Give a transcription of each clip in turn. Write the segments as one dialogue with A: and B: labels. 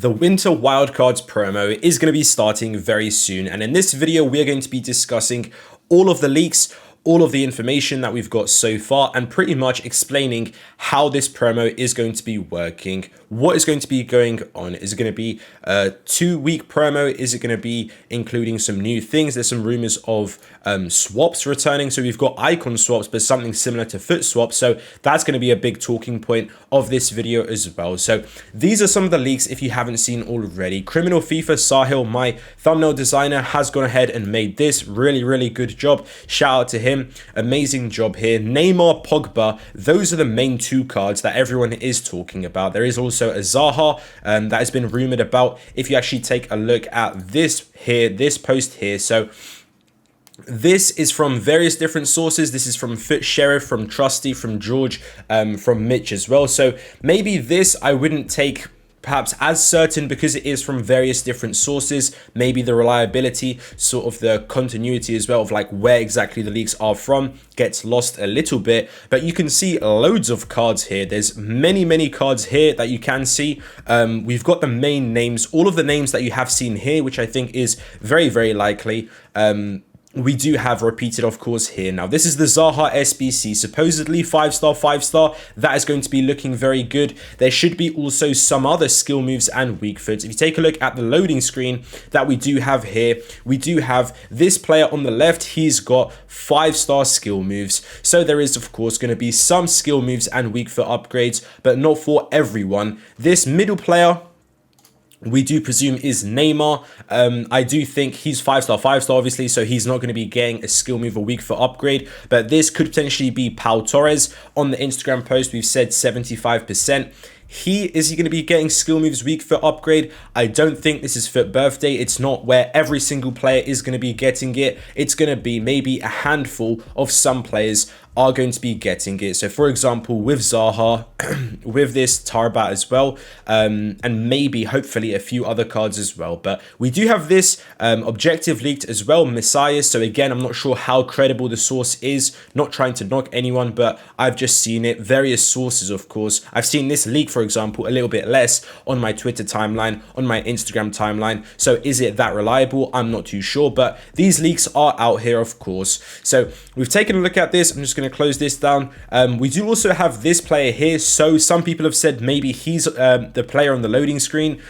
A: The Winter Wildcards promo is going to be starting very soon, and in this video we are going to be discussing all of the leaks, all of the information that we've got so far, and pretty much explaining how this promo is going to be working, what is going to be going on. Is it going to be a 2-week promo? Is it going to be including some new things? There's some rumors of swaps returning. So we've got icon swaps, but something similar to foot swaps. So that's going to be a big talking point of this video as well. So these are some of the leaks if you haven't seen already. Criminal FIFA Sahil, my thumbnail designer, has gone ahead and made this. Really good job. Shout out to him. Amazing job here. Neymar, Pogba, those are the main 2 cards that everyone is talking about. There is also a Zaha that has been rumored about. If you actually take a look at this here, this post here, so this is from various different sources. This is from Foot Sheriff, from Trusty, from George, from Mitch as well. So maybe this I wouldn't take perhaps as certain because it is from various different sources. Maybe the reliability, sort of the continuity as well of like where exactly the leaks are from gets lost a little bit. But you can see loads of cards here. There's many cards here that you can see. We've got the main names, all of the names that you have seen here, which I think is very likely. We do have repeated, of course, here. Now, this is the Zaha SBC, supposedly 5-star. That is going to be looking very good. There should be also some other skill moves and weak foots. If you take a look at the loading screen that we do have here, we do have this player on the left. He's got 5-star skill moves. So there is, of course, going to be some skill moves and weak foot upgrades, but not for everyone. This middle player, we do presume, is Neymar. I do think he's 5-star, obviously, so he's not going to be getting a skill move or weak foot upgrade, but this could potentially be Pau Torres. On the Instagram post, we've said 75%. Is he going to be getting skill moves, weak foot upgrade? I don't think this is Foot Birthday. It's not where every single player is going to be getting it. It's going to be maybe a handful of some players are going to be getting it. So for example, with Zaha, with this Tarbat as well, and maybe hopefully a few other cards as well. But we do have this objective leaked as well, Messiah. So again, I'm not sure how credible the source is, not trying to knock anyone, but I've just seen it. Various sources, of course. I've seen this leak, for example, a little bit less on my Twitter timeline, on my Instagram timeline. So is it that reliable? I'm not too sure, but these leaks are out here, of course. So we've taken a look at this. I'm just going to close this down. We do also have this player here. So some people have said maybe he's the player on the loading screen.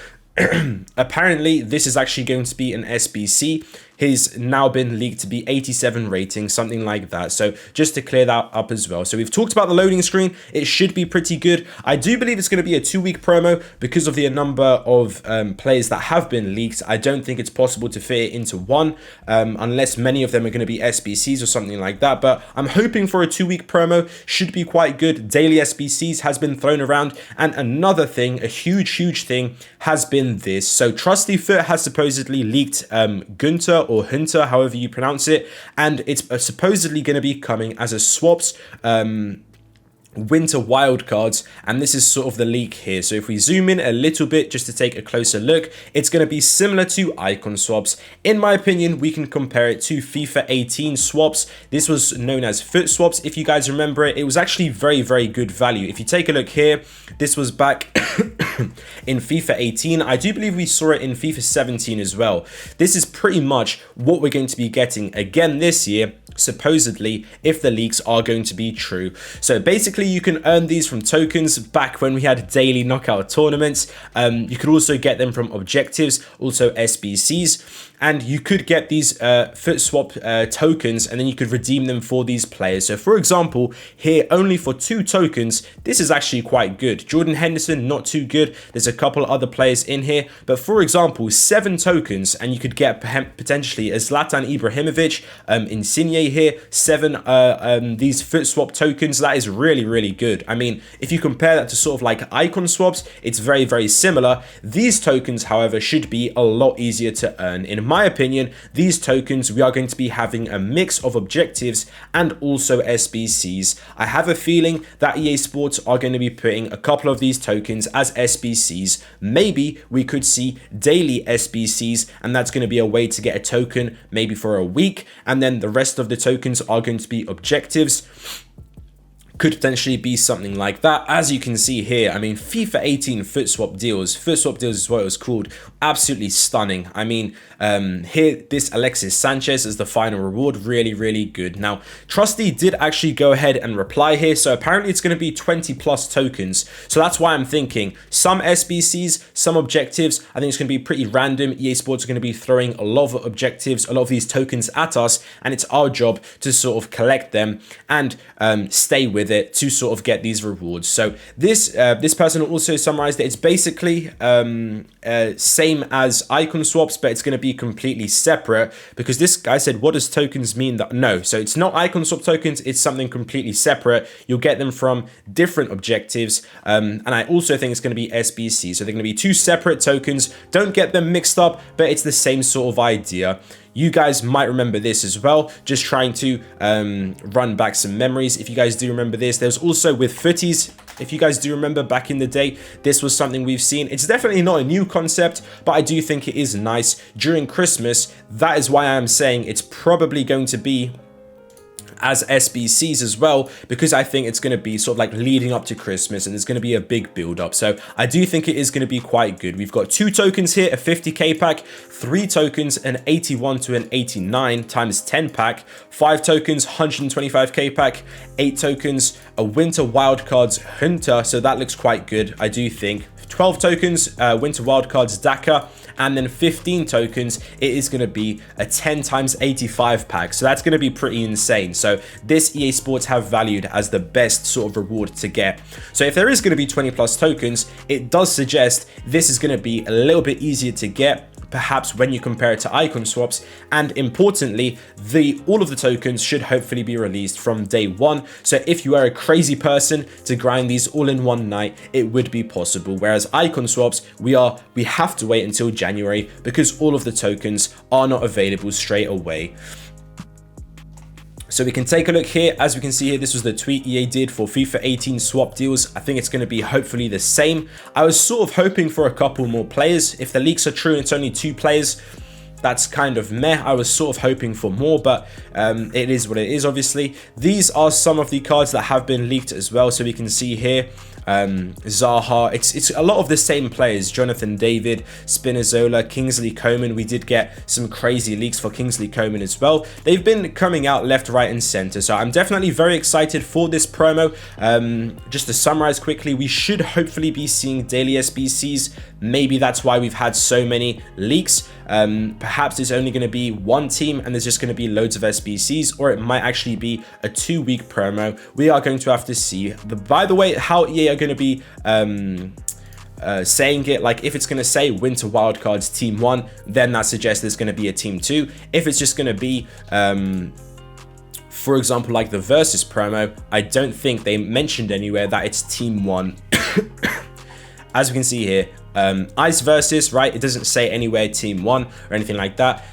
A: Apparently this is actually going to be an SBC. He's now been leaked to be 87 rating, something like that. So just to clear that up as well. So we've talked about the loading screen. It should be pretty good. I do believe it's going to be a 2-week promo because of the number of players that have been leaked. I don't think it's possible to fit it into one unless many of them are going to be SBCs or something like that. But I'm hoping for a 2-week promo. Should be quite good. Daily SBCs has been thrown around. And another thing, a huge thing, has been this. So Trusty Foot has supposedly leaked Gunter or Hunter, however you pronounce it, and it's supposedly going to be coming as a swaps Winter Wildcards, and this is sort of the leak here. So if we zoom in a little bit just to take a closer look, it's going to be similar to icon swaps. In my opinion, we can compare it to FIFA 18 swaps. This was known as foot swaps. If you guys remember it, it was actually very good value. If you take a look here, this was back in FIFA 18. I do believe we saw it in FIFA 17 as well. This is pretty much what we're going to be getting again this year, supposedly, if the leaks are going to be true. So basically you can earn these from tokens back when we had daily knockout tournaments. You could also get them from objectives, also SBCs, and you could get these foot swap tokens, and then you could redeem them for these players. So for example, here only for 2 tokens, this is actually quite good. Jordan Henderson, not too good. There's a couple other players in here, but for example, 7 tokens, and you could get potentially a Zlatan Ibrahimovic, Insigne here, 7 these foot swap tokens. That is really good. I mean, if you compare that to sort of like icon swaps, it's very similar. These tokens, however, should be a lot easier to earn. In my opinion, these tokens, we are going to be having a mix of objectives and also SBCs. I have a feeling that EA Sports are going to be putting a couple of these tokens as SBCs. Maybe we could see daily SBCs, and that's going to be a way to get a token maybe for a week, and then the rest of the tokens are going to be objectives. could potentially be something like that. As you can see here, I mean, FIFA 18 foot swap deals is what it was called, absolutely stunning. I mean, here, this Alexis Sanchez is the final reward, really good. Now, Trusty did actually go ahead and reply here, so apparently it's going to be 20 plus tokens, so that's why I'm thinking some SBCs, some objectives. I think it's going to be pretty random. EA Sports are going to be throwing a lot of objectives, a lot of these tokens at us, and it's our job to sort of collect them and stay with it to sort of get these rewards. So this person also summarized that it's basically same as icon swaps, but it's going to be completely separate, because this guy said, what does tokens mean? That no, so it's not icon swap tokens, it's something completely separate. You'll get them from different objectives, and I also think it's going to be SBC, so they're going to be two separate tokens. Don't get them mixed up, but it's the same sort of idea. You guys might remember this as well, just trying to run back some memories. If you guys do remember this, there's also with footies, if you guys do remember back in the day, this was something we've seen. It's definitely not a new concept, but I do think it is nice during Christmas. That is why I'm saying it's probably going to be as SBCs as well, because I think it's going to be sort of like leading up to Christmas and there's going to be a big build up. So I do think it is going to be quite good. We've got 2 tokens here, a 50k pack, 3 tokens, an 81 to an 89 times 10 pack, 5 tokens, 125k pack, 8 tokens, a Winter Wildcards Hunter. So that looks quite good, I do think. 12 tokens, Winter Wildcards Dakar, and then 15 tokens, it is going to be a 10 times 85 pack. So that's going to be pretty insane. So this EA Sports have valued as the best sort of reward to get. So if there is going to be 20 plus tokens, it does suggest this is going to be a little bit easier to get, perhaps when you compare it to icon swaps. And importantly, all of the tokens should hopefully be released from day 1. So if you are a crazy person to grind these all in one night, it would be possible. Whereas icon swaps, we have to wait until January, because all of the tokens are not available straight away. So we can take a look here. As we can see here, this was the tweet EA did for FIFA 18 swap deals. I think it's going to be hopefully the same. I was sort of hoping for a couple more players. If the leaks are true and it's only 2 players, that's kind of meh. I was sort of hoping for more, but it is what it is, obviously. These are some of the cards that have been leaked as well. So we can see here, Zaha, it's a lot of the same players, Jonathan David, Spinazzola, Kingsley Coman. We did get some crazy leaks for Kingsley Coman as well. They've been coming out left, right and center, so I'm definitely very excited for this promo. Just to summarize quickly, we should hopefully be seeing daily SBCs. Maybe that's why we've had so many leaks. Perhaps it's only going to be one team and there's just going to be loads of SBCs, or it might actually be a 2-week promo. We are going to have to see. By the way, how EA are going to be saying it, like if it's going to say Winter Wildcards Team 1, then that suggests there's going to be a Team 2. If it's just going to be for example, like the Versus promo, I don't think they mentioned anywhere that it's Team 1. As we can see here, Ice Versus, right? It doesn't say anywhere Team 1 or anything like that,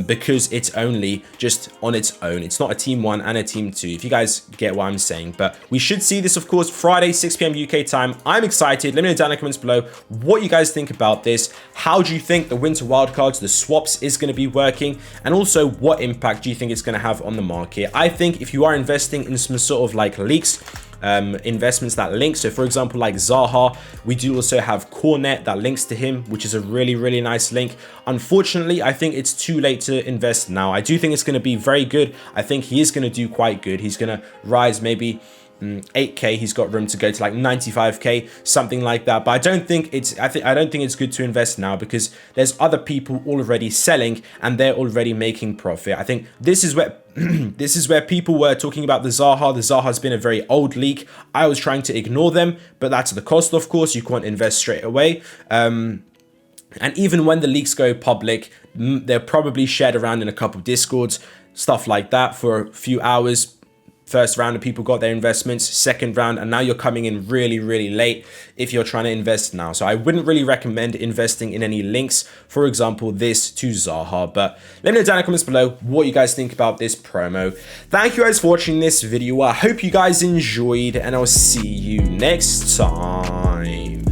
A: because it's only just on its own. It's not a Team 1 and a Team 2, if you guys get what I'm saying. But we should see this, of course, Friday, 6 p.m. UK time. I'm excited. Let me know down in the comments below what you guys think about this. How do you think the Winter Wildcards, the swaps, is going to be working? And also, what impact do you think it's going to have on the market? I think if you are investing in some sort of like leaks, investments that link, so for example like Zaha, we do also have Cornet that links to him, which is a really nice link. Unfortunately, I think it's too late to invest now. I do think it's going to be very good. I think he is going to do quite good. He's going to rise maybe 8k. He's got room to go to like 95k, something like that. But I don't think it's good to invest now, because there's other people already selling and they're already making profit. I think this is where this is where people were talking about the Zaha. The Zaha's been a very old leak. I was trying to ignore them, but that's the cost, of course. You can't invest straight away. And even when the leaks go public, they're probably shared around in a couple Discords, stuff like that, for a few hours. First round of people got their investments, second round, and now you're coming in really late if you're trying to invest now. So I wouldn't really recommend investing in any links, for example, this to Zaha. But let me know down in the comments below what you guys think about this promo. Thank you guys for watching this video. I hope you guys enjoyed, and I'll see you next time.